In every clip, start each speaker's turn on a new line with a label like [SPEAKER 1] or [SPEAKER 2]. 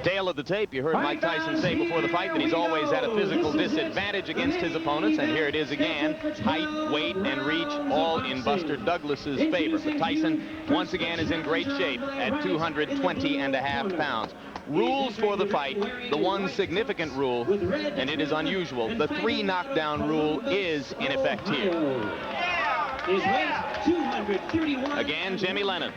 [SPEAKER 1] Tail of the tape, you heard Mike Tyson say before the fight that he's always at a physical disadvantage against his opponents, and here it is again. Height, weight, and reach all in Buster Douglas's favor. But Tyson, once again, is in great shape at 220.5 pounds. Rules for the fight, the one significant rule, and it is unusual, the 3 knockdown rule is in effect here.
[SPEAKER 2] His weight, 231.
[SPEAKER 1] Again, Jimmy Lennon.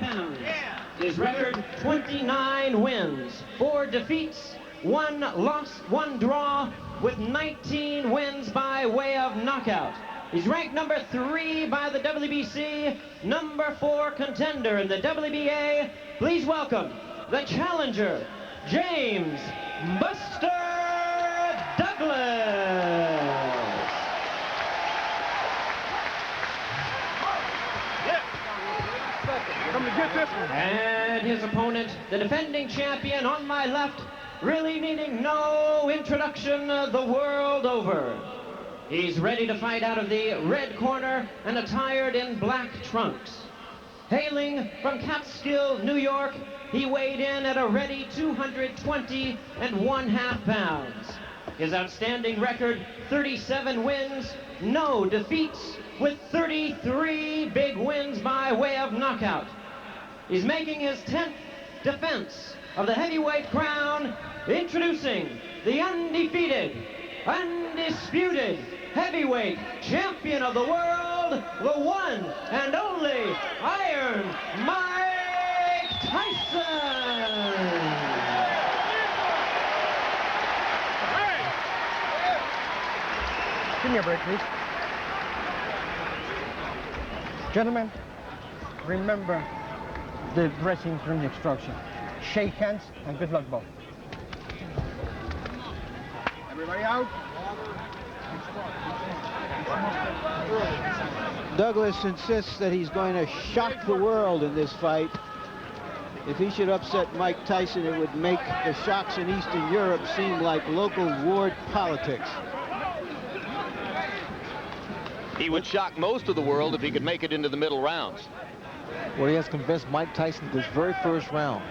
[SPEAKER 2] His record, 29 wins, 4 defeats, 1 loss, 1 draw, with 19 wins by way of knockout. He's ranked number 3 by the WBC, number 4 contender in the WBA. Please welcome the challenger, James Buster Douglas. And his opponent, the defending champion on my left, really needing no introduction the world over. He's ready to fight out of the red corner and attired in black trunks. Hailing from Catskill, New York, he weighed in at a ready 220.5 pounds. His outstanding record, 37 wins, no defeats, with 33 big wins by way of knockout. He's making his 10th defense of the heavyweight crown, introducing the undefeated, undisputed heavyweight champion of the world, the one and only Iron Mike Tyson.
[SPEAKER 3] Give me a break, please. Gentlemen, remember the dressing room instruction. Shake hands and good luck, both. Everybody out.
[SPEAKER 4] Douglas insists that he's going to shock the world in this fight. If he should upset Mike Tyson, it would make the shocks in Eastern Europe seem like local ward politics.
[SPEAKER 1] He would shock most of the world if he could make it into the middle rounds.
[SPEAKER 5] Well, he has convinced Mike Tyson this very first round.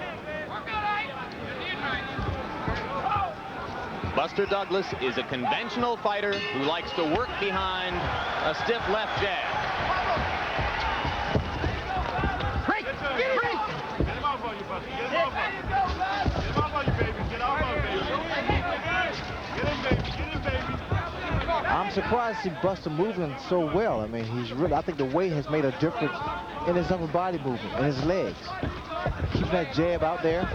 [SPEAKER 1] Buster Douglas is a conventional fighter who likes to work behind a stiff left jab.
[SPEAKER 3] Break! Break!
[SPEAKER 6] Get him off on you, Buster. Get him off on you. Get him off on you, baby. Get off on you, baby. Get him, baby. Get him, baby.
[SPEAKER 5] I'm surprised to see Buster moving so well. I mean, he's really, I think the weight has made a difference in his upper body movement and his legs. Keeping that jab out there.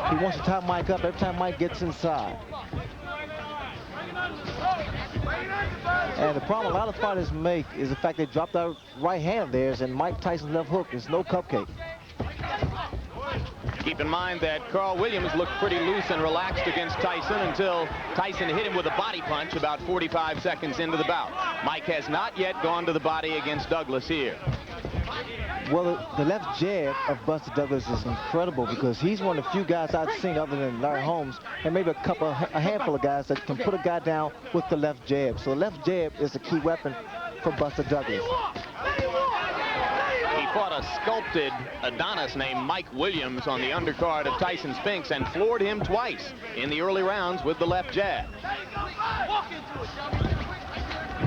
[SPEAKER 5] He wants to tie Mike up every time Mike gets inside. And the problem a lot of fighters make is the fact they dropped that right hand of theirs, and Mike Tyson's left hook is no cupcake.
[SPEAKER 1] Keep in mind that Carl Williams looked pretty loose and relaxed against Tyson until Tyson hit him with a body punch about 45 seconds into the bout. Mike has not yet gone to the body against Douglas here.
[SPEAKER 5] Well, the left jab of Buster Douglas is incredible because he's one of the few guys I've seen other than Larry Holmes and maybe a handful of guys that can put a guy down with the left jab. So the left jab is a key weapon for Buster Douglas.
[SPEAKER 1] He fought a sculpted Adonis named Mike Williams on the undercard of Tyson Spinks and floored him twice in the early rounds with the left jab.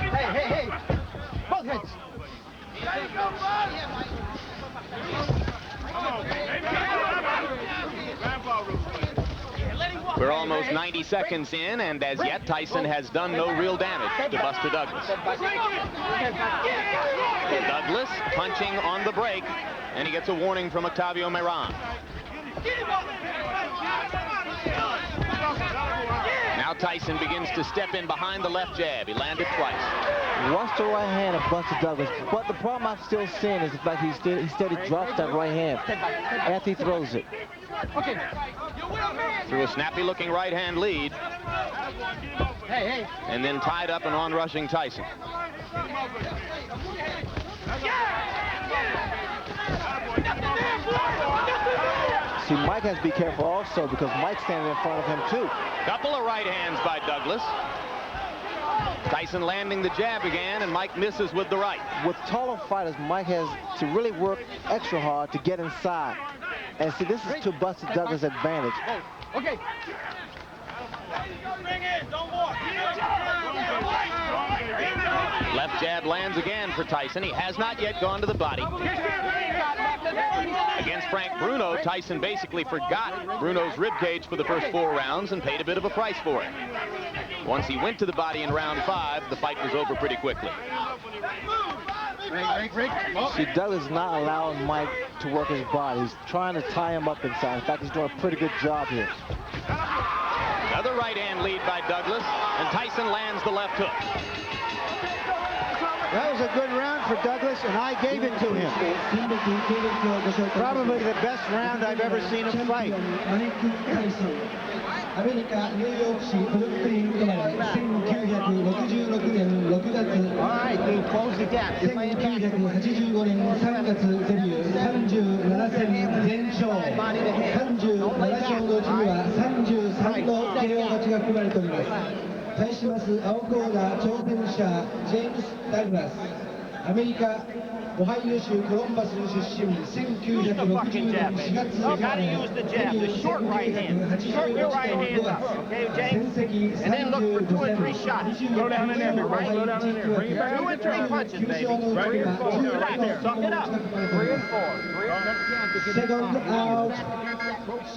[SPEAKER 3] Hey! Both heads!
[SPEAKER 1] We're almost 90 seconds in, and as yet, Tyson has done no real damage to Buster Douglas. Douglas punching on the break, and he gets a warning from Octavio Meran. Now Tyson begins to step in behind the left jab. He landed twice.
[SPEAKER 5] Watch the right hand of Buster Douglas. But the problem I'm still seeing is the fact he steady drops that right hand after he throws it.
[SPEAKER 3] Okay.
[SPEAKER 1] Through a snappy-looking right-hand lead.
[SPEAKER 3] Hey!
[SPEAKER 1] And then tied up and on-rushing Tyson.
[SPEAKER 5] See, Mike has to be careful also because Mike's standing in front of him too.
[SPEAKER 1] Couple of right hands by Douglas. Tyson landing the jab again, and Mike misses with the right.
[SPEAKER 5] With taller fighters, Mike has to really work extra hard to get inside And see, this is to Buster Douglas' advantage.
[SPEAKER 3] Okay.
[SPEAKER 1] Left jab lands again for Tyson. He has not yet gone to the body. Against Frank Bruno, Tyson basically forgot Bruno's ribcage for the first 4 rounds and paid a bit of a price for it. Once he went to the body in round 5, the fight was over pretty quickly.
[SPEAKER 5] See, Douglas is not allowing Mike to work his body. He's trying to tie him up inside. In fact, he's doing a pretty good job here.
[SPEAKER 1] Another right hand lead by Douglas, and Tyson lands the left hook.
[SPEAKER 4] That was a good round for Douglas, and I gave it to him. Probably the best round I've ever seen him fight.
[SPEAKER 7] アメリカ・ニューヨーク市ブルックリン生まれ1966年6月1985年3月デビュー37戦全勝37勝のうちには33の KO 勝ちが含まれております。対します青コーナー挑戦者ジェームス・ダグラス、アメリカ オハイオ州コロンバス出身1960年4月生まれ1986年5月戦績35戦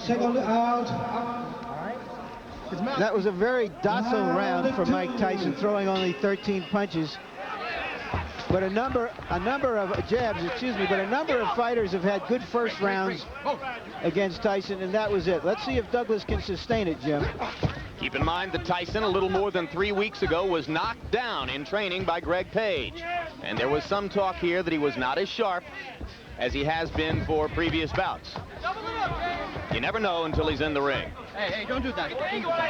[SPEAKER 7] 29Second out.
[SPEAKER 4] That was a very docile round for Mike Tyson, throwing only 13 punches. But a number of jabs, but a number of fighters have had good first rounds against Tyson, and that was it. Let's see if Douglas can sustain it, Jim.
[SPEAKER 1] Keep in mind that Tyson, a little more than 3 weeks ago, was knocked down in training by Greg Page. And there was some talk here that he was not as sharp as he has been for previous bouts. You never know until he's in the ring.
[SPEAKER 3] Hey, don't do that.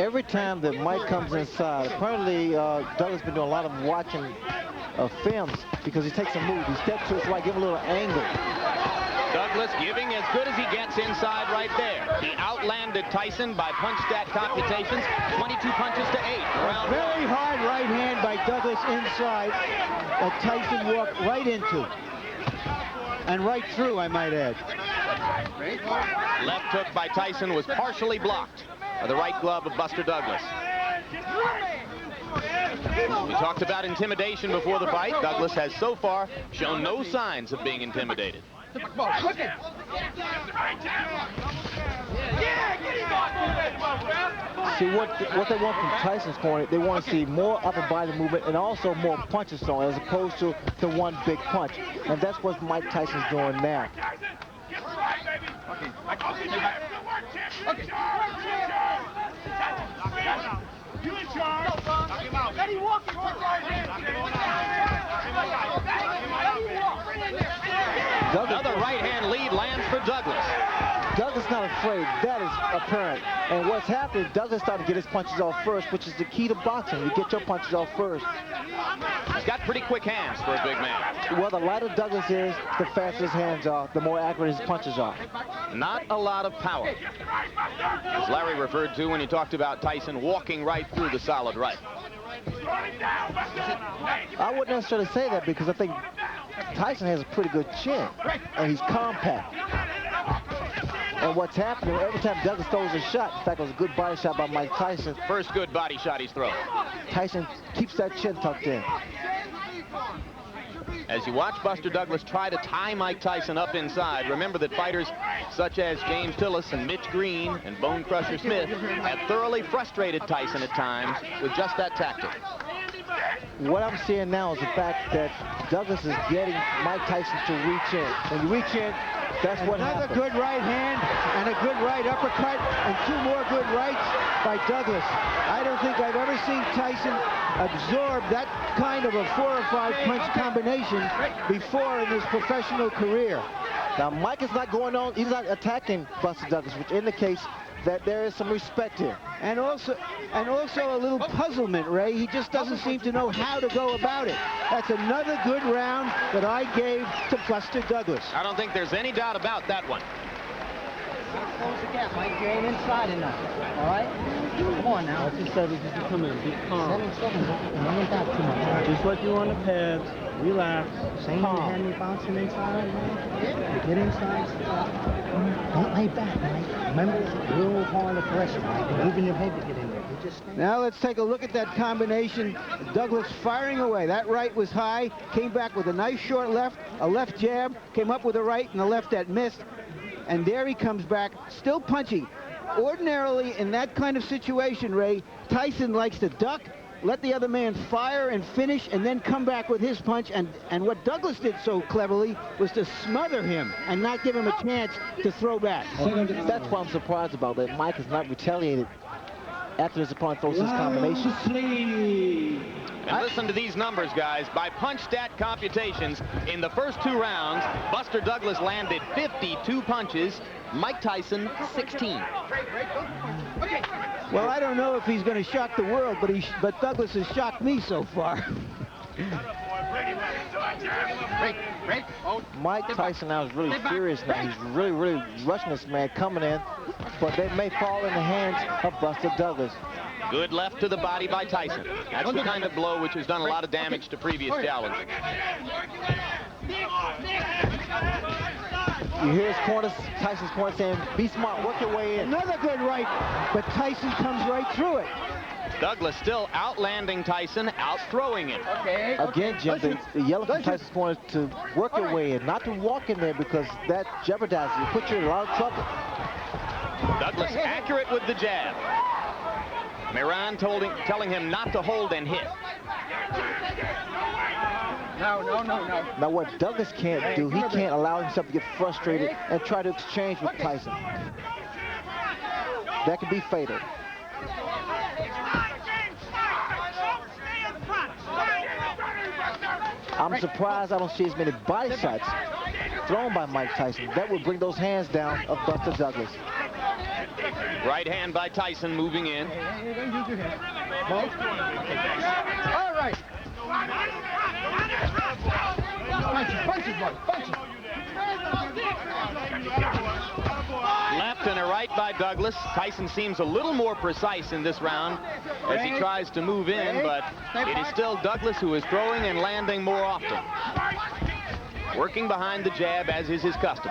[SPEAKER 5] Every time that Mike comes inside, apparently Douglas has been doing a lot of watching films because he takes a move. He steps to his right, give him a little angle.
[SPEAKER 1] Douglas giving as good as he gets inside right there. He outlanded Tyson by punch stat computations, 22 punches to 8. Round
[SPEAKER 4] Very hard right hand by Douglas inside that Tyson walked right into. And right through, I might add.
[SPEAKER 1] Left hook by Tyson was partially blocked by the right glove of Buster Douglas. We talked about intimidation before the fight. Douglas has so far shown no signs of being intimidated.
[SPEAKER 5] See, what they want from Tyson's corner, they want to see more upper body movement and also more punches thrown as opposed to the one big punch. And that's what Mike Tyson's doing now.
[SPEAKER 6] You in charge. Knock him out. Let him walk.
[SPEAKER 1] Another right-hand lead lands for Douglas.
[SPEAKER 5] Douglas not afraid. That is apparent. And what's happening, Douglas started to get his punches off first, which is the key to boxing. You get your punches off first.
[SPEAKER 1] He's got pretty quick hands for a big man.
[SPEAKER 5] Well, the lighter Douglas is, the faster his hands are, the more accurate his punches are.
[SPEAKER 1] Not a lot of power, as Larry referred to when he talked about Tyson walking right through the solid right.
[SPEAKER 5] I wouldn't necessarily say that because I think Tyson has a pretty good chin, and he's compact. And what's happening, every time Douglas throws a shot, in fact, it was a good body shot by Mike Tyson.
[SPEAKER 1] First good body shot he's thrown.
[SPEAKER 5] Tyson keeps that chin tucked in.
[SPEAKER 1] As you watch Buster Douglas try to tie Mike Tyson up inside, remember that fighters such as James Tillis and Mitch Green and Bone Crusher Smith have thoroughly frustrated Tyson at times with just that tactic.
[SPEAKER 5] What I'm seeing now is the fact that Douglas is getting Mike Tyson to reach in. When you reach in, that's what happens.
[SPEAKER 4] Another good right hand and a good right uppercut and 2 more good rights by Douglas. I don't think I've ever seen Tyson absorb that kind of a 4 or 5 punch combination before in his professional career.
[SPEAKER 5] Now, Mike is not going on, he's not attacking Buster Douglas, which indicates that there is some respect here.
[SPEAKER 4] And also a little puzzlement, Ray. He just doesn't seem to know how to go about it. That's another good round that I gave to Buster Douglas.
[SPEAKER 1] I don't think there's any doubt about that one.
[SPEAKER 2] Close the gap, Mike. You ain't inside enough. All right? Come on now.
[SPEAKER 8] Just said it, just come in. Be calm.
[SPEAKER 2] 7 seconds. You ain't got too much.
[SPEAKER 8] Just like you on the pads. Relax.
[SPEAKER 2] Same you had me bouncing inside, man. Get inside. Don't lay back, Mike. Remember, it's real hard to pressure, Mike. Moving your head to get in there. You just stay.
[SPEAKER 4] Now let's take a look at that combination. Douglas firing away. That right was high, came back with a nice short left, a left jab, came up with a right and a left that missed. And there he comes back, still punching. Ordinarily, in that kind of situation, Ray, Tyson likes to duck, let the other man fire and finish, and then come back with his punch. And what Douglas did so cleverly was to smother him and not give him a chance to throw back.
[SPEAKER 5] That's what I'm surprised about, that Mike has not retaliated after his opponent throws his combination.
[SPEAKER 1] And listen to these numbers, guys. By punch stat computations, in the first 2 rounds, Buster Douglas landed 52 punches, Mike Tyson 16.
[SPEAKER 4] Well, I don't know if he's going to shock the world, but Douglas has shocked me so far.
[SPEAKER 5] Mike Tyson now is really furious now. He's really rushing this man coming in, but they may fall in the hands of Buster Douglas.
[SPEAKER 1] Good left to the body by Tyson. That's the kind of blow which has done a lot of damage to previous challengers.
[SPEAKER 5] You hear his corner, Tyson's corner saying, be smart, work your way in.
[SPEAKER 4] Another good right, but Tyson comes right through it.
[SPEAKER 1] Douglas still outlanding Tyson, out-throwing him.
[SPEAKER 5] Again, Jim, the yellow from Tyson's corner to work your way in, not to walk in there because that jeopardizes you, puts you in a lot of trouble.
[SPEAKER 1] Douglas accurate with the jab. Miran telling him not to hold and hit.
[SPEAKER 3] No.
[SPEAKER 5] Now what Douglas can't do, he can't allow himself to get frustrated and try to exchange with Tyson. That could be fatal. I'm surprised I don't see as many body shots thrown by Mike Tyson. That would bring those hands down of Buster Douglas.
[SPEAKER 1] Right hand by Tyson moving in.
[SPEAKER 3] Don't use your head. All right. Punches, buddy. Punches.
[SPEAKER 1] Left and a right by Douglas. Tyson seems a little more precise in this round as he tries to move in, but it is still Douglas who is throwing and landing more often. Working behind the jab, as is his custom.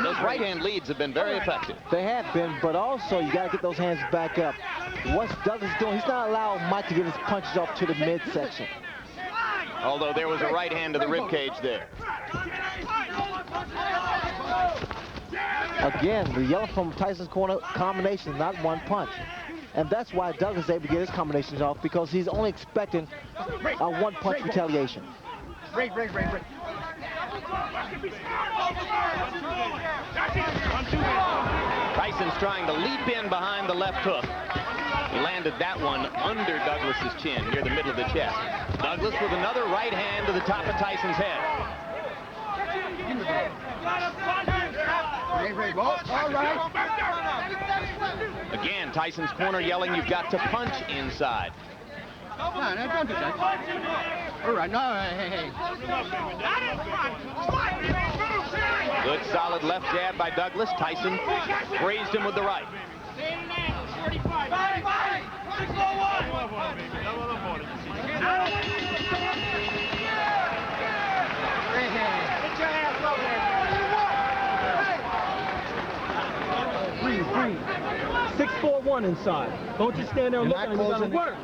[SPEAKER 1] Those right-hand leads have been very effective.
[SPEAKER 5] They have been, but also you got to get those hands back up. What's Douglas doing? He's not allowing Mike to get his punches off to the midsection.
[SPEAKER 1] Although there was a right hand to the ribcage there.
[SPEAKER 5] Again, the yellow from Tyson's corner combination, not one punch. And that's why Douglas is able to get his combinations off, because he's only expecting a one-punch retaliation.
[SPEAKER 3] Break.
[SPEAKER 1] Tyson's trying to leap in behind the left hook. He landed that one under Douglas's chin, near the middle of the chest. Douglas with another right hand to the top of Tyson's head.
[SPEAKER 3] All right.
[SPEAKER 1] Again, Tyson's corner yelling, you've got to punch inside.
[SPEAKER 3] No, don't do that. All right, no, hey.
[SPEAKER 1] Good solid left jab by Douglas. Tyson grazed him with the right.
[SPEAKER 8] Breathe. 6-4-1 inside. Don't just stand there and look at him. You gotta work.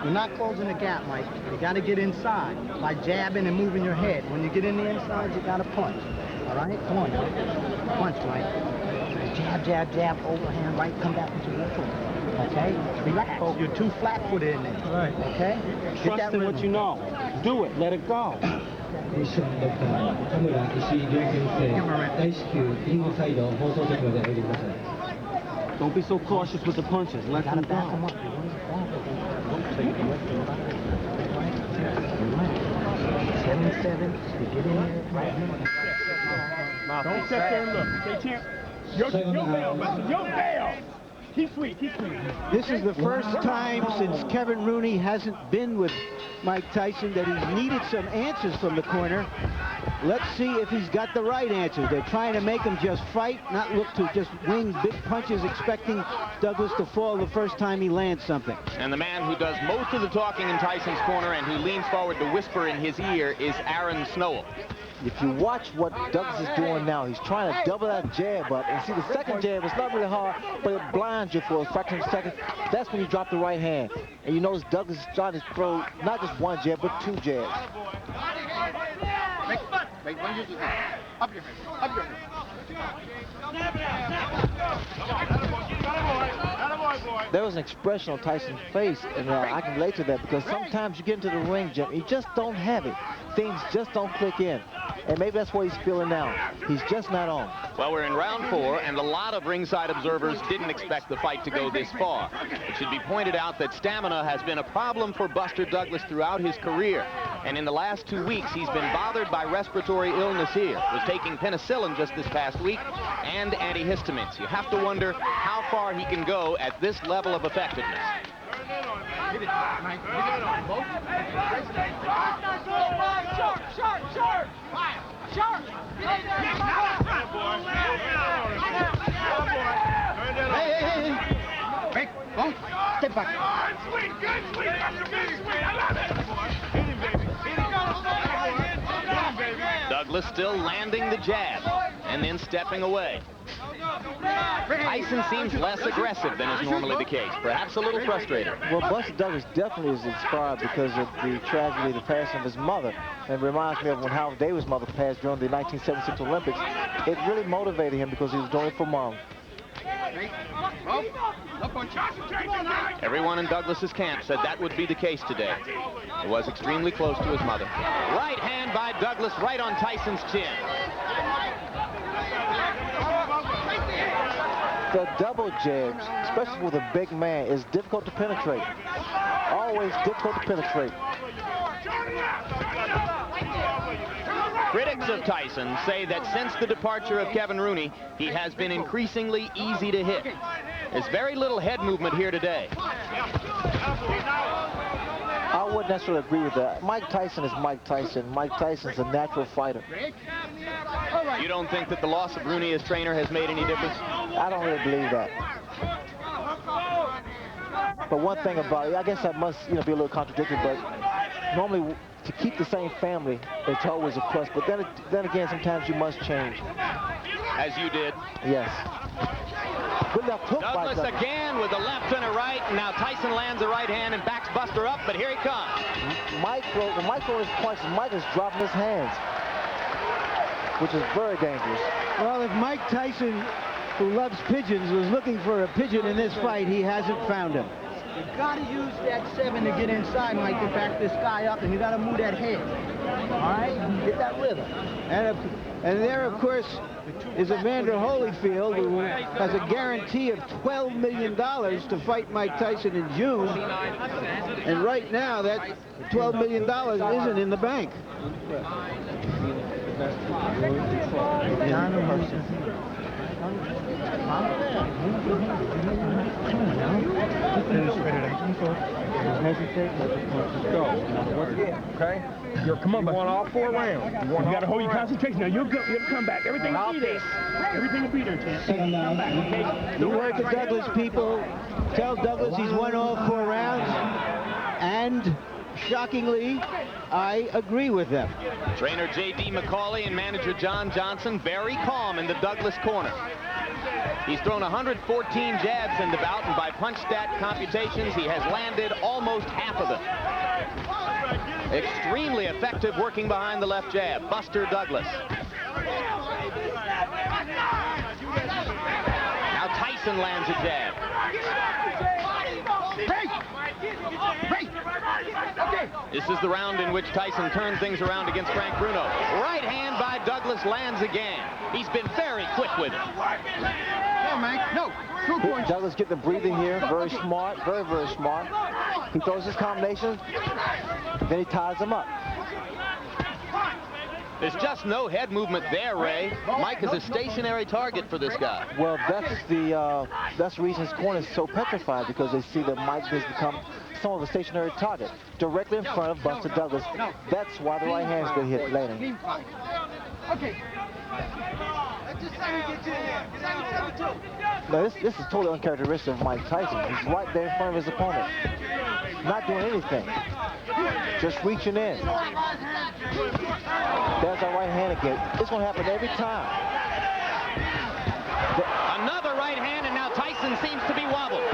[SPEAKER 2] You're not closing the gap, Mike. You got to get inside by jabbing and moving your head. When you get in the inside, you got to punch. All right? Come on now. Punch, Mike. Jab, overhand, right, come back into your foot. Okay? Relax. You're too flat-footed in there.
[SPEAKER 8] Right.
[SPEAKER 2] Okay?
[SPEAKER 8] Trust in what you know. Do it. Let it go. Don't be so cautious with the punches. Let them
[SPEAKER 2] back them
[SPEAKER 8] go.
[SPEAKER 2] up. Relax. 7-7. You get in there. Right.
[SPEAKER 8] Don't sit there and look. Stay cheering. Your bail, Buster. Your bail. Keep sweet, keep sweet.
[SPEAKER 4] This is the first time since Kevin Rooney hasn't been with Mike Tyson that he's needed some answers from the corner. Let's see if he's got the right answers. They're trying to make him just fight, not look to just wing big punches, expecting Douglas to fall the first time he lands something.
[SPEAKER 1] And the man who does most of the talking in Tyson's corner and who leans forward to whisper in his ear is Aaron Snowell.
[SPEAKER 5] If you watch what Douglas is doing now, he's trying to double that jab up. And see, the second jab is not really hard, but it blinds you for a fraction of a second. That's when you drop the right hand. And you notice Douglas is trying to throw not just one jab, but two jabs.
[SPEAKER 6] Make one use up your head. Up your head.
[SPEAKER 5] There was an expression on Tyson's face, and I can relate to that because sometimes you get into the ring, Jim, you just don't have it. Things just don't click in. And maybe that's what he's feeling now. He's just not on.
[SPEAKER 1] Well, we're in round 4, and a lot of ringside observers didn't expect the fight to go this far. It should be pointed out that stamina has been a problem for Buster Douglas throughout his career. And in the last 2 weeks, he's been bothered by respiratory illness here. Was taking penicillin just this past week and antihistamines. You have to wonder how far he can go at this level of effectiveness.
[SPEAKER 6] Hey, step back. Sweet, good, sweet. I love it.
[SPEAKER 1] Douglas still landing the jab and then stepping away. Tyson seems less aggressive than is normally the case, perhaps a little frustrated.
[SPEAKER 5] Well, Buster Douglas definitely is inspired because of the tragedy, the passing of his mother. And it reminds me of when Howard Davis' mother passed during the 1976 Olympics. It really motivated him because he was doing it for Mom.
[SPEAKER 1] Everyone in Douglas's camp said that would be the case today. He was extremely close to his mother. Right hand by Douglas right on Tyson's chin.
[SPEAKER 5] The double jabs, especially with a big man, is difficult to penetrate. Always difficult to penetrate.
[SPEAKER 1] Critics of Tyson say that since the departure of Kevin Rooney, he has been increasingly easy to hit. There's very little head movement here today.
[SPEAKER 5] I wouldn't necessarily agree with that. Mike Tyson is Mike Tyson. Mike Tyson's a natural fighter.
[SPEAKER 1] You don't think that the loss of Rooney as trainer has made any difference?
[SPEAKER 5] I don't really believe that. But one thing about it, I guess I must, be a little contradictory, but normally to keep the same family, it's always a plus. But then again, sometimes you must change.
[SPEAKER 1] As you did.
[SPEAKER 5] Yes. Good left hook by
[SPEAKER 1] Douglas again with a left and a right. Now Tyson lands a right hand and backs Buster up, but here he comes.
[SPEAKER 5] When Mike throws his punches, Mike is dropping his hands, which is very dangerous.
[SPEAKER 4] Well, if Mike Tyson, who loves pigeons, was looking for a pigeon in this fight, he hasn't found him.
[SPEAKER 3] You gotta use that 7 to get inside, Mike, to back this guy up, and you gotta move that head. All right? Get that rhythm.
[SPEAKER 4] And there, of course, is Evander Holyfield, who has a guarantee of $12 million to fight Mike Tyson in June. And right now, that $12 million isn't in the bank.
[SPEAKER 8] Okay? Come on, you want all 4 rounds. You got to hold your concentration. Now, you'll come back. Everything will be there. Everything will be there, champ. Come back, okay?
[SPEAKER 4] The work of Douglas, people. Tell Douglas he's won all 4 rounds. And shockingly, I agree with them.
[SPEAKER 1] Trainer J.D. McCauley and manager John Johnson very calm in the Douglas corner. He's thrown 114 jabs in the bout, and by punch stat computations, he has landed almost half of them. Extremely effective working behind the left jab. Buster Douglas. Now Tyson lands a jab. This is the round in which Tyson turned things around against Frank Bruno. Right hand by Douglas lands again. He's been very quick with it.
[SPEAKER 6] No, Mike, no.
[SPEAKER 5] Douglas getting the breathing here. Very smart, very, very smart. He throws his combinations, then he ties them up.
[SPEAKER 1] There's just no head movement there, Ray. Mike is a stationary target for this guy.
[SPEAKER 5] Well, that's the reason his corner is so petrified, because they see that Mike has become somewhat of a stationary target directly in front of Buster Douglas. That's why the right hand's been hit landing.
[SPEAKER 3] Okay.
[SPEAKER 5] Now, this is totally uncharacteristic of Mike Tyson. He's right there in front of his opponent, not doing anything, just reaching in. There's that right hand again. It's going to happen every time.
[SPEAKER 1] Another right hand, and now Tyson seems to be wobbled.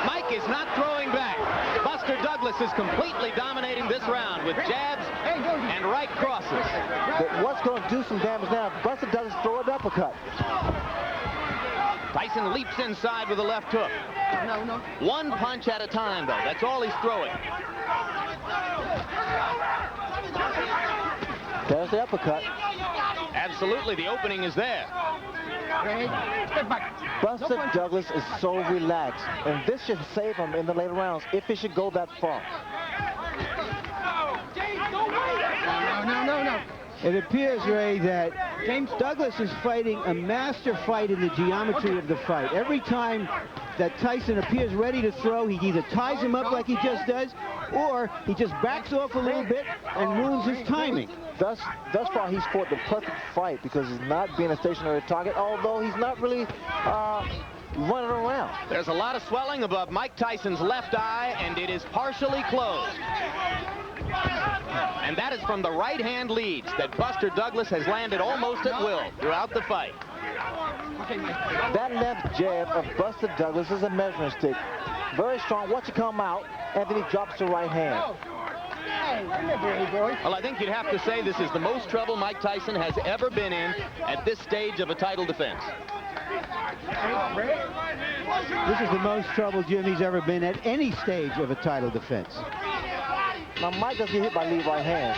[SPEAKER 1] Mike is not throwing back. Buster Douglas is completely dominating this round with jabs and right crosses.
[SPEAKER 5] But what's going to do some damage now? Buster Douglas throw an uppercut.
[SPEAKER 1] Tyson leaps inside with a left hook. One punch at a time, though. That's all he's throwing.
[SPEAKER 5] There's the uppercut.
[SPEAKER 1] Absolutely, the opening is there.
[SPEAKER 5] Buster Douglas is so relaxed, and this should save him in the later rounds if it should go that far.
[SPEAKER 3] No.
[SPEAKER 4] It appears, Ray, that Douglas is fighting a master fight in the geometry of the fight. Every time that Tyson appears ready to throw, he either ties him up like he just does, or he just backs off a little bit and ruins his timing.
[SPEAKER 5] Thus far, he's fought the perfect fight because he's not being a stationary target, although he's not really running around.
[SPEAKER 1] There's a lot of swelling above Mike Tyson's left eye, and it is partially closed. And that is from the right-hand leads that Buster Douglas has landed almost at will throughout the fight.
[SPEAKER 5] That left jab of Buster Douglas is a measuring stick. Very strong. Watch it come out, and then he drops the right hand.
[SPEAKER 1] Well, I think you'd have to say this is the most trouble Mike Tyson has ever been in at this stage of a title defense.
[SPEAKER 4] This is the most trouble Jim he's ever been at any stage of a title defense.
[SPEAKER 5] Now, Mike doesn't get hit by lead right hand.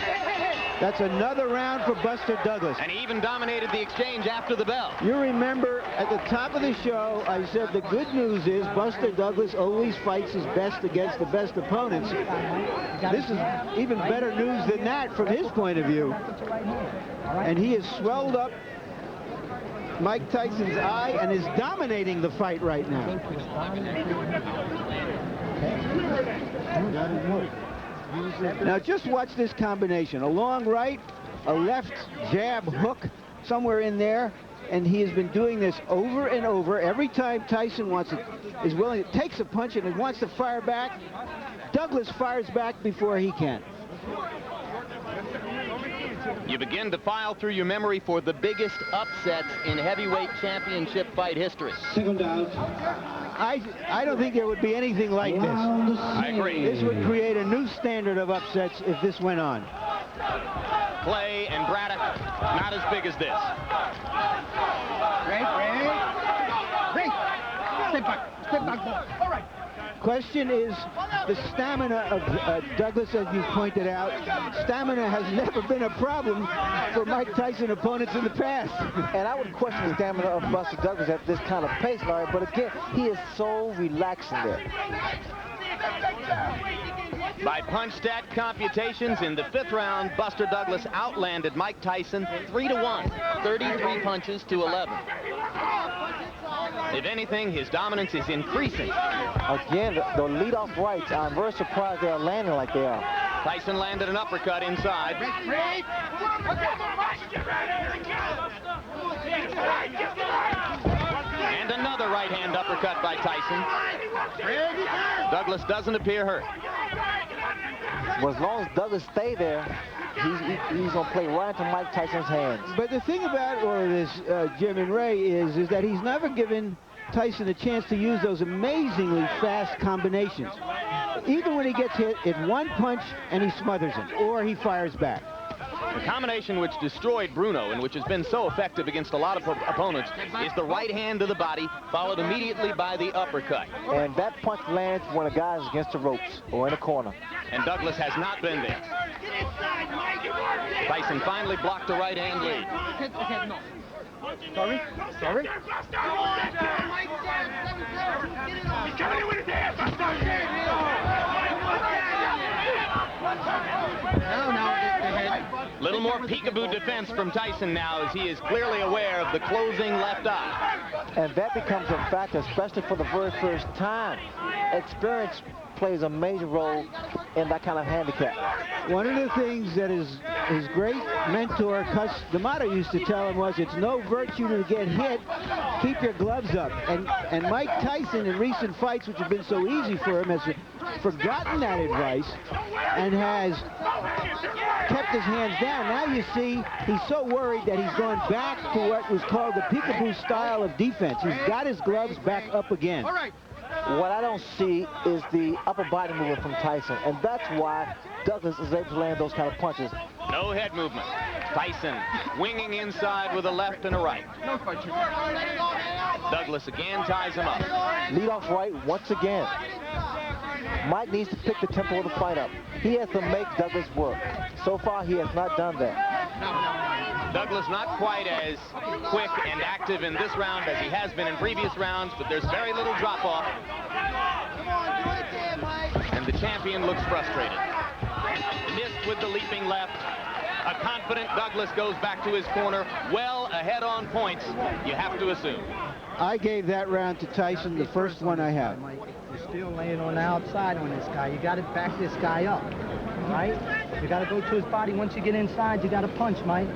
[SPEAKER 4] That's another round for Buster Douglas.
[SPEAKER 1] And he even dominated the exchange after the bell.
[SPEAKER 4] You remember at the top of the show, I said the good news is Buster Douglas always fights his best against the best opponents. This is even better news than that from his point of view. And he has swelled up Mike Tyson's eye and is dominating the fight right now. Now just watch this combination. A long right, a left jab hook somewhere in there, and he has been doing this over and over. Every time Tyson is willing, takes a punch and wants to fire back, Douglas fires back before he can.
[SPEAKER 1] You begin to file through your memory for the biggest upsets in heavyweight championship fight history.
[SPEAKER 7] Second out.
[SPEAKER 4] I don't think there would be anything like this.
[SPEAKER 1] I agree.
[SPEAKER 4] This would create a new standard of upsets if this went on.
[SPEAKER 1] Clay and Braddock, not as big as this.
[SPEAKER 3] Ray. Step back. All right.
[SPEAKER 4] Question is the stamina of Douglas, as you pointed out. Stamina has never been a problem for Mike Tyson opponents in the past.
[SPEAKER 5] And I would question the stamina of Buster Douglas at this kind of pace, Larry, but again, he is so relaxed in there.
[SPEAKER 1] By punch stat computations, in the 5th round, Buster Douglas outlanded Mike Tyson 3-1, 33 punches to 11. If anything, his dominance is increasing.
[SPEAKER 5] Again, the lead-off rights, I'm very surprised they are landing like they are.
[SPEAKER 1] Tyson landed an uppercut inside. And another right-hand uppercut by Tyson. Douglas doesn't appear hurt.
[SPEAKER 5] Well, as long as Douglas stay there, he's going to play right into Mike Tyson's hands.
[SPEAKER 4] But the thing about all of this, Jim and Ray, is that he's never given Tyson a chance to use those amazingly fast combinations. Even when he gets hit, it's one punch and he smothers him, or he fires back.
[SPEAKER 1] The combination which destroyed Bruno and which has been so effective against a lot of opponents is the right hand to the body, followed immediately by the uppercut.
[SPEAKER 5] And that punch lands when a guy is against the ropes or in a corner.
[SPEAKER 1] And Douglas has not been there. Tyson finally blocked the right hand lead.
[SPEAKER 3] Sorry.
[SPEAKER 1] Little more more peekaboo defense from Tyson now, as he is clearly aware of the closing left eye.
[SPEAKER 5] And that becomes a factor, especially for the very first time. Experience plays a major role in that kind of handicap.
[SPEAKER 4] One of the things that his great mentor, Cus D'Amato, used to tell him was, it's no virtue to get hit, keep your gloves up. And Mike Tyson in recent fights, which have been so easy for him, has forgotten that advice and has kept his hands down. Now you see he's so worried that he's gone back to what was called the peekaboo style of defense. He's got his gloves back up again.
[SPEAKER 5] What I don't see is the upper body movement from Tyson, and that's why Douglas is able to land those kind of punches.
[SPEAKER 1] No head movement. Tyson winging inside with a left and a right. Douglas again ties him up.
[SPEAKER 5] Lead off right once again. Mike needs to pick the tempo of the fight up. He has to make Douglas work. So far, he has not done that.
[SPEAKER 1] Douglas not quite as quick and active in this round as he has been in previous rounds, but there's very little drop-off. And the champion looks frustrated. Missed with the leaping left. A confident Douglas goes back to his corner, well ahead on points, you have to assume.
[SPEAKER 4] I gave that round to Tyson, the first one I have.
[SPEAKER 3] You're still laying on the outside on this guy. You got to back this guy up, right? You got to go to his body. Once you get inside, you got to punch, Mike.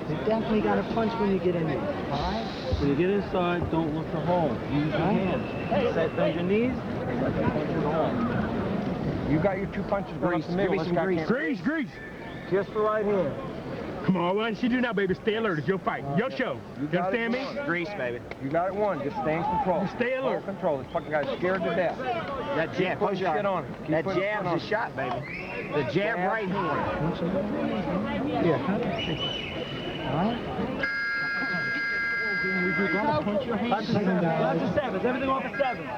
[SPEAKER 3] You definitely got to punch when you get in there, all right?
[SPEAKER 9] When you get inside, don't look for home. Use your hands. Set on your knees.
[SPEAKER 8] You got your 2 punches going up the middle. Grease.
[SPEAKER 9] Kiss the right hand.
[SPEAKER 8] Come on, what you do now, baby? Stay alert. It's your fight. Your show. You understand me?
[SPEAKER 9] Grease, baby.
[SPEAKER 8] You got it won. Just stay in control.
[SPEAKER 9] You stay alert.
[SPEAKER 8] Full control. This fucking guy's scared to death.
[SPEAKER 9] That jab.
[SPEAKER 8] Put shit on him.
[SPEAKER 9] That jab's a shot, baby. The jab right hand.
[SPEAKER 3] Yeah. All right?
[SPEAKER 8] You're going to punch your hand.
[SPEAKER 9] Lots of sevens. Everything off of sevens.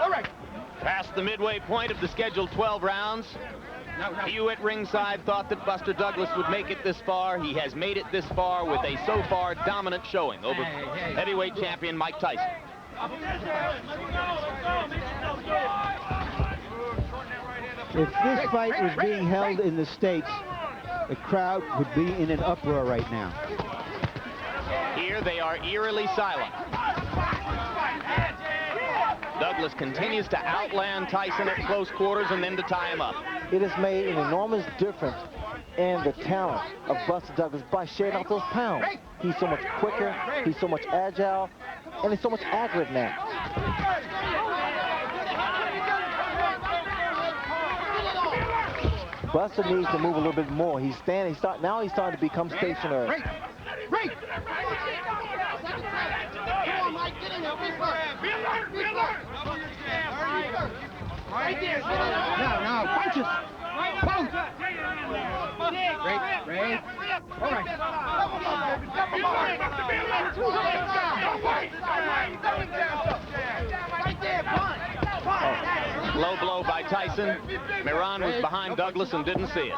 [SPEAKER 8] All right.
[SPEAKER 1] Past the midway point of the scheduled 12 rounds. Few at ringside thought that Buster Douglas would make it this far. He has made it this far with a so far dominant showing over heavyweight champion Mike Tyson.
[SPEAKER 4] If this fight was being held in the States, the crowd would be in an uproar right now.
[SPEAKER 1] Here they are eerily silent. Douglas continues to outland Tyson at close quarters and then to tie him up.
[SPEAKER 5] It has made an enormous difference in the talent of Buster Douglas by shedding off those pounds. He's so much quicker, he's so much agile, and he's so much accurate now. Buster needs to move a little bit more. He's standing, now he's starting to become stationary.
[SPEAKER 6] Right there.
[SPEAKER 3] Now, punches. Punch.
[SPEAKER 6] Great. All right.
[SPEAKER 1] Low blow by Tyson. Miran was behind Douglas and didn't see it.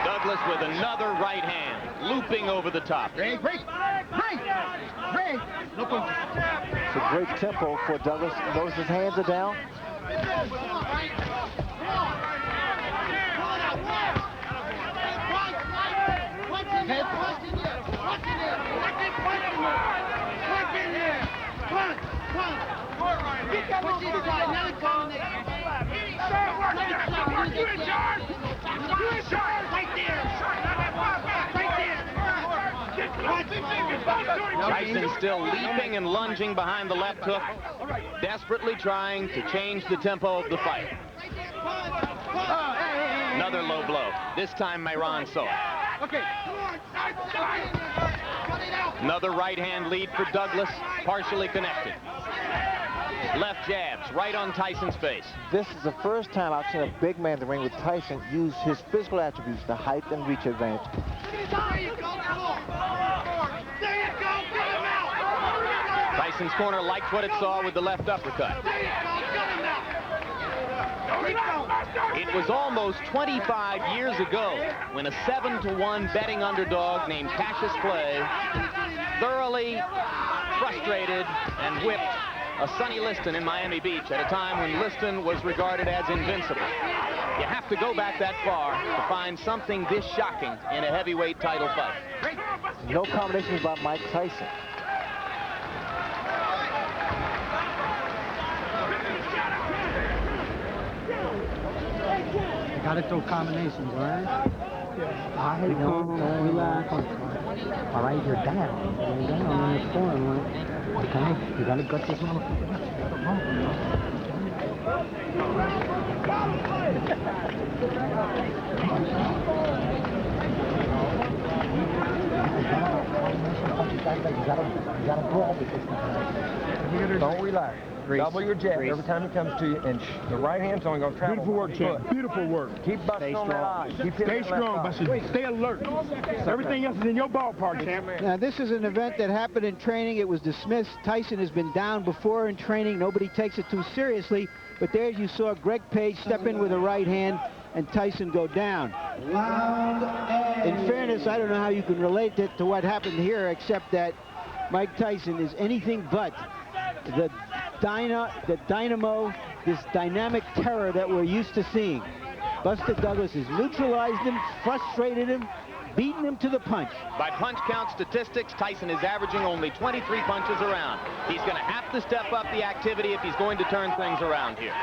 [SPEAKER 1] Douglas with another right hand, looping over the top.
[SPEAKER 5] It's a great tempo for Douglas. Notice his hands are down.
[SPEAKER 1] Tyson still leaping and lunging behind the left hook, desperately trying to change the tempo of the fight. Another low blow. This time Miran saw it. Another right hand lead for Douglas, partially connected. Left jabs right on Tyson's face.
[SPEAKER 5] This is the first time I've seen a big man in the ring with Tyson use his physical attributes, the height and reach advantage.
[SPEAKER 1] Tyson's corner liked what it saw with the left uppercut. It was almost 25 years ago when a 7-to-1 betting underdog named Cassius Clay thoroughly frustrated and whipped a Sonny Liston in Miami Beach at a time when Liston was regarded as invincible. You have to go back that far to find something this shocking in a heavyweight title fight.
[SPEAKER 5] No combinations by Mike Tyson.
[SPEAKER 3] You gotta throw combinations, right? All right, don't relax. All right, you're down. You're down on the scoring, right? Okay, you gotta gut this motherfucker. You gotta brawl with this guy.
[SPEAKER 8] Don't relax. Double your jab every time it comes to you, and the right hand's only going to travel. Beautiful work, champ. Beautiful work. Keep busting on that eye. Stay strong, Buster. Stay alert. Everything else is in your ballpark, champ.
[SPEAKER 4] Now, this is an event that happened in training. It was dismissed. Tyson has been down before in training. Nobody takes it too seriously. But there you saw Greg Page step in with a right hand and Tyson go down. In fairness, I don't know how you can relate it to what happened here, except that Mike Tyson is anything but the dynamo, this dynamic terror that we're used to seeing. Buster Douglas has neutralized him, frustrated him, beaten him to the punch.
[SPEAKER 1] By punch count statistics, Tyson is averaging only 23 punches around. He's going to have to step up the activity if he's going to turn things around here.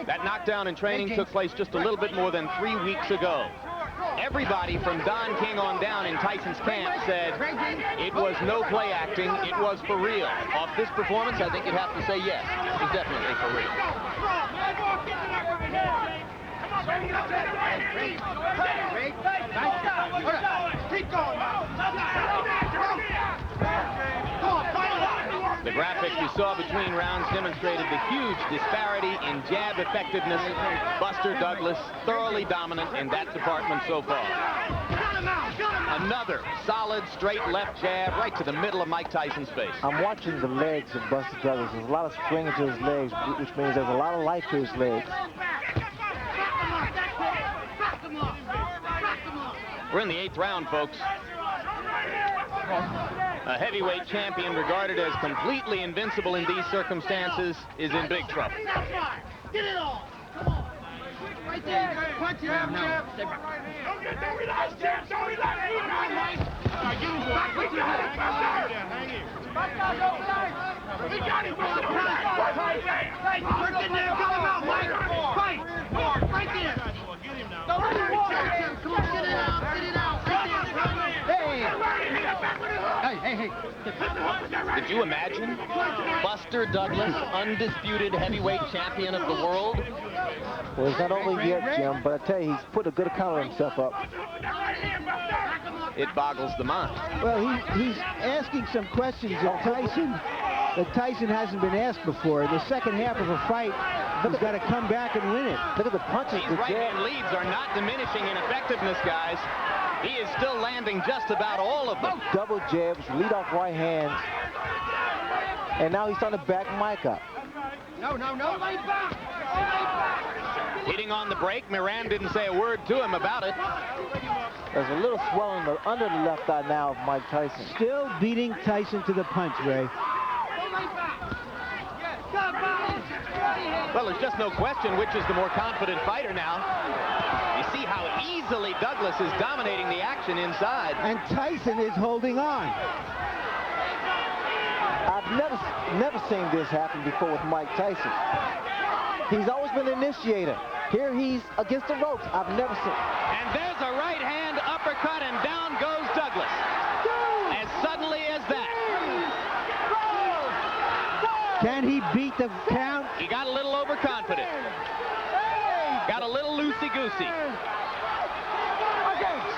[SPEAKER 1] That knockdown in training took place just a little bit more than 3 weeks ago. Everybody from Don King on down in Tyson's camp said it was no play acting, it was for real. Off this performance, I think you'd have to say yes, it was definitely for real. The graphic you saw between rounds demonstrated the huge disparity in jab effectiveness. Buster Douglas thoroughly dominant in that department so far. Another solid straight left jab right to the middle of Mike Tyson's face.
[SPEAKER 5] I'm watching the legs of Buster Douglas. There's a lot of spring to his legs, which means there's a lot of life to his legs.
[SPEAKER 1] We're in the 8th round, folks. A heavyweight champion regarded as completely invincible in these circumstances is in big trouble.
[SPEAKER 6] Get it on! Come on! Right there! Punch it! Don't relax, Jab! Don't relax! Get him back with your head! Hang in! We got him! Work in there! Get him out, Mike! Fight! Right there! Get him now! Don't let him! Come on, get it out! Get it out!
[SPEAKER 3] Hey!
[SPEAKER 1] Did you imagine Buster Douglas, undisputed heavyweight champion of the world?
[SPEAKER 5] Well, it's not over yet, Jim, but I tell you, he's put a good account of himself up.
[SPEAKER 1] It boggles the mind.
[SPEAKER 4] Well, he's asking some questions of Tyson that Tyson hasn't been asked before. In the second half of a fight, he's got to come back and win it.
[SPEAKER 5] Look at the punches.
[SPEAKER 1] These right-hand leads are not diminishing in effectiveness, guys. He is still landing just about all of them.
[SPEAKER 5] Double jabs, lead off right hands. And now he's starting to back Mike up.
[SPEAKER 6] No, lay back!
[SPEAKER 1] Hitting on the break, Moran didn't say a word to him about it.
[SPEAKER 5] There's a little swelling under the left eye now of Mike Tyson.
[SPEAKER 4] Still beating Tyson to the punch, Ray.
[SPEAKER 1] Well, there's just no question which is the more confident fighter now. You see how easily Douglas is dominating the action inside.
[SPEAKER 4] And Tyson is holding on.
[SPEAKER 5] I've never seen this happen before with Mike Tyson. He's always been the initiator. Here he's against the ropes. I've never seen.
[SPEAKER 1] And there's a right hand uppercut, and down goes Douglas. As suddenly as that.
[SPEAKER 4] Can he beat the count?
[SPEAKER 1] He got a little overconfident. Got a little loosey-goosey.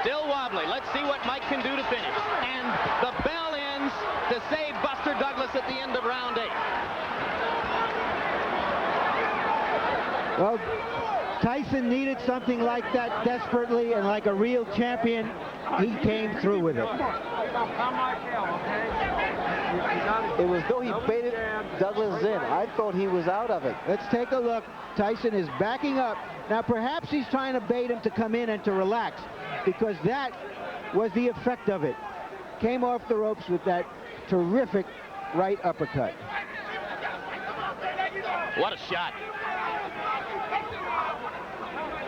[SPEAKER 1] Still wobbly. Let's see what Mike can do to finish. And the bell ends to save Buster Douglas at the end of round 8.
[SPEAKER 4] Well, Tyson needed something like that desperately, and like a real champion, he came through with it.
[SPEAKER 5] It was though he baited Douglas in. I thought he was out of it.
[SPEAKER 4] Let's take a look. Tyson is backing up. Now, perhaps he's trying to bait him to come in and to relax, because that was the effect of it. Came off the ropes with that terrific right uppercut.
[SPEAKER 1] What a shot.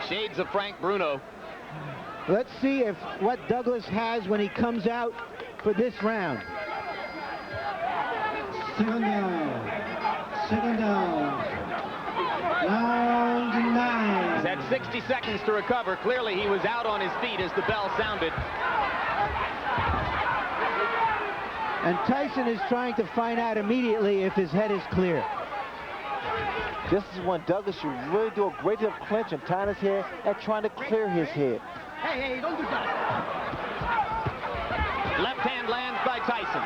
[SPEAKER 1] Shades of Frank Bruno.
[SPEAKER 4] Let's see if what Douglas has when he comes out for this round.
[SPEAKER 7] Second down. Second down. Round 9.
[SPEAKER 1] He's had 60 seconds to recover. Clearly he was out on his feet as the bell sounded.
[SPEAKER 4] And Tyson is trying to find out immediately if his head is clear.
[SPEAKER 5] This is when Douglas should really do a great deal of clinching, tying his head, and trying to clear his head.
[SPEAKER 6] Hey, don't do that.
[SPEAKER 1] Left hand lands by Tyson.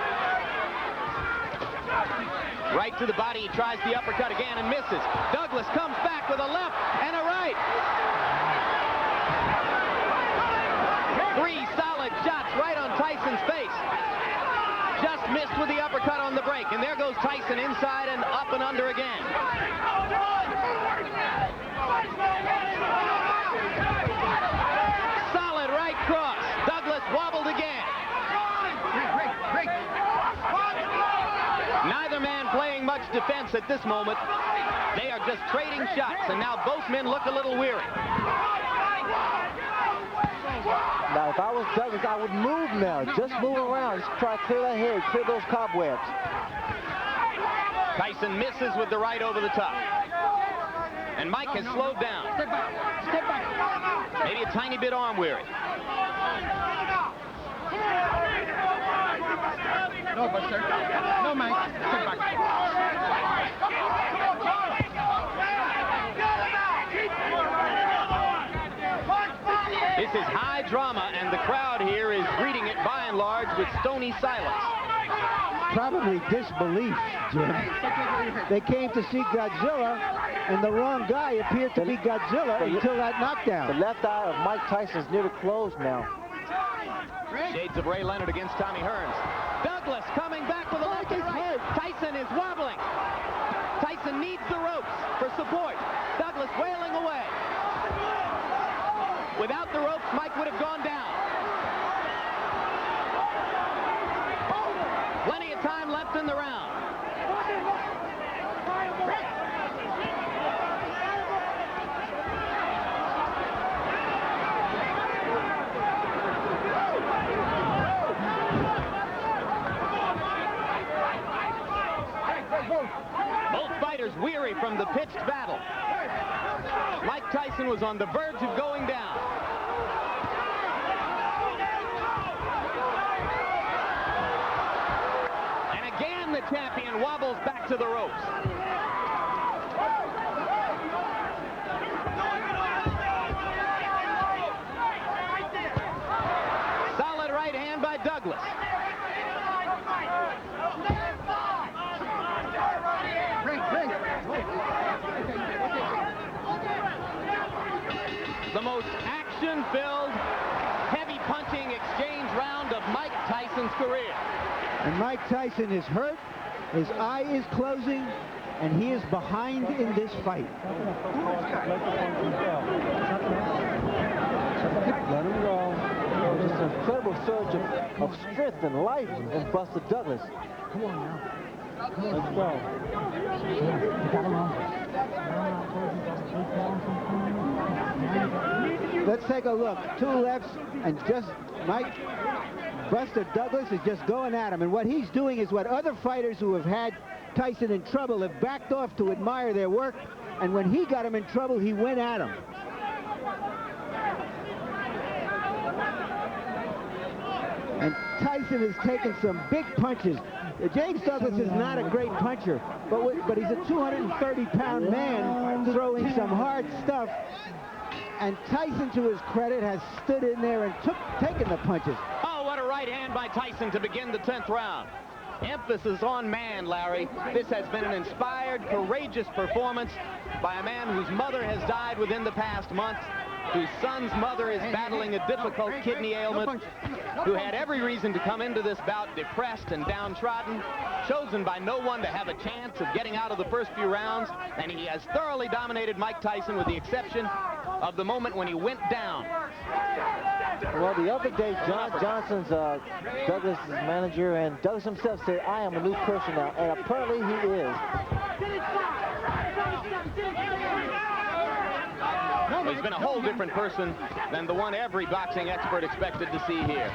[SPEAKER 1] Right to the body, he tries the uppercut again and misses. Douglas comes back with a left and a right. 3 solid shots right on Tyson's face. Just missed with the uppercut on the break, and there goes Tyson inside and up and under again. Solid right cross. Douglas wobbled again. Neither man playing much defense at this moment. They are just trading shots, and now both men look a little weary.
[SPEAKER 5] Now, if I was Douglas, I would move now. Just move around. Just try to clear that head, clear those cobwebs.
[SPEAKER 1] Tyson misses with the right over the top. And Mike has slowed down.
[SPEAKER 6] Step back. Step back.
[SPEAKER 1] Maybe a tiny bit arm weary.
[SPEAKER 6] No, Buster. No, Mike. Step back.
[SPEAKER 1] This is high drama, and the crowd here is greeting it by and large with stony silence.
[SPEAKER 4] Probably disbelief, Jim. They came to see Godzilla, and the wrong guy appeared to be Godzilla until that knockdown.
[SPEAKER 5] The left eye of Mike Tyson is nearly closed now.
[SPEAKER 1] Shades of Ray Leonard against Tommy Hearns. Douglas coming back with a left and right. Tyson is wobbling. Tyson needs the ropes for support. Douglas wailing away. Without the ropes, Mike would have gone down. Plenty of time left in the round. Both fighters weary from the pitched battle. Mike Tyson was on the verge of going down. And again, the champion wobbles back to the ropes. Solid right hand by Douglas. The most action-filled, heavy punching exchange round of Mike Tyson's career.
[SPEAKER 4] And Mike Tyson is hurt, his eye is closing, and he is behind in this fight.
[SPEAKER 5] Let him go. Just an incredible surge of strength and life in Buster Douglas.
[SPEAKER 3] Come on now.
[SPEAKER 5] Let's go.
[SPEAKER 4] Let's take a look. 2 lefts, and just Buster Douglas is just going at him. And what he's doing is what other fighters who have had Tyson in trouble have backed off to admire their work. And when he got him in trouble, he went at him. And Tyson has taken some big punches. James Douglas is not a great puncher, but he's a 230-pound man throwing some hard stuff. And Tyson, to his credit, has stood in there and taken the punches.
[SPEAKER 1] Oh, what a right hand by Tyson to begin the 10th round. Emphasis on man, Larry. This has been an inspired, courageous performance by a man whose mother has died within the past month, whose son's mother is battling a difficult kidney ailment, who had every reason to come into this bout depressed and downtrodden, chosen by no one to have a chance of getting out of the first few rounds, and he has thoroughly dominated Mike Tyson with the exception of the moment when he went down.
[SPEAKER 5] Well, the other day, John Johnson's Douglas' manager, and Douglas himself said, I am a new person now, and apparently he is.
[SPEAKER 1] Well, he's been a whole different person than the one every boxing expert expected to see here.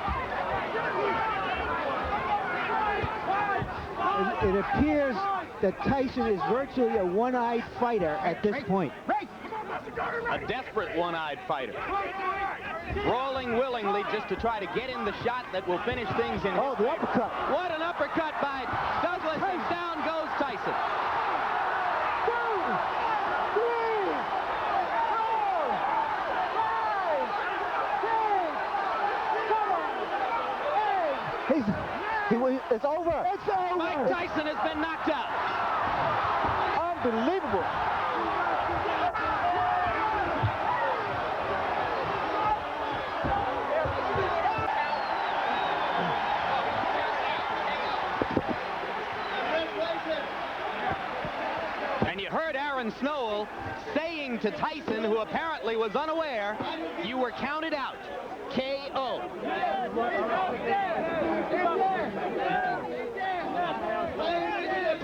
[SPEAKER 4] It appears that Tyson is virtually a one-eyed fighter at this point.
[SPEAKER 1] A desperate one-eyed fighter. Brawling willingly just to try to get in the shot that will finish things in.
[SPEAKER 5] Oh, the uppercut.
[SPEAKER 1] What an uppercut by Douglas, and down goes Tyson.
[SPEAKER 6] 2, 3, 4, 5, 6, 7, 8.
[SPEAKER 5] It's over.
[SPEAKER 6] It's over.
[SPEAKER 1] Mike Tyson has been knocked out.
[SPEAKER 5] Unbelievable.
[SPEAKER 1] And you heard Aaron Snowell saying to Tyson, who apparently was unaware, you were counted out. KO.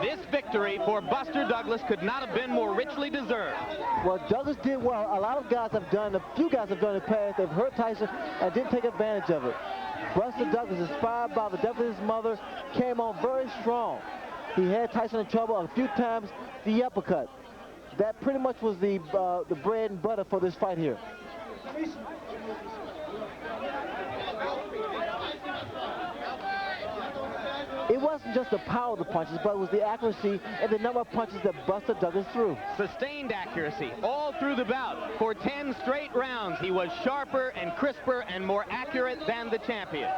[SPEAKER 1] This victory for Buster Douglas could not have been more richly deserved.
[SPEAKER 5] Well, Douglas did well. A lot of guys have done, a few guys have done in the past. They've hurt Tyson and didn't take advantage of it. Buster Douglas, inspired by the death of his mother, came on very strong. He had Tyson in trouble a few times. The uppercut. That pretty much was the bread and butter for this fight here. It wasn't just the power of the punches, but it was the accuracy and the number of punches that Buster Douglas threw.
[SPEAKER 1] Sustained accuracy all through the bout. For 10 straight rounds, he was sharper and crisper and more accurate than the champion.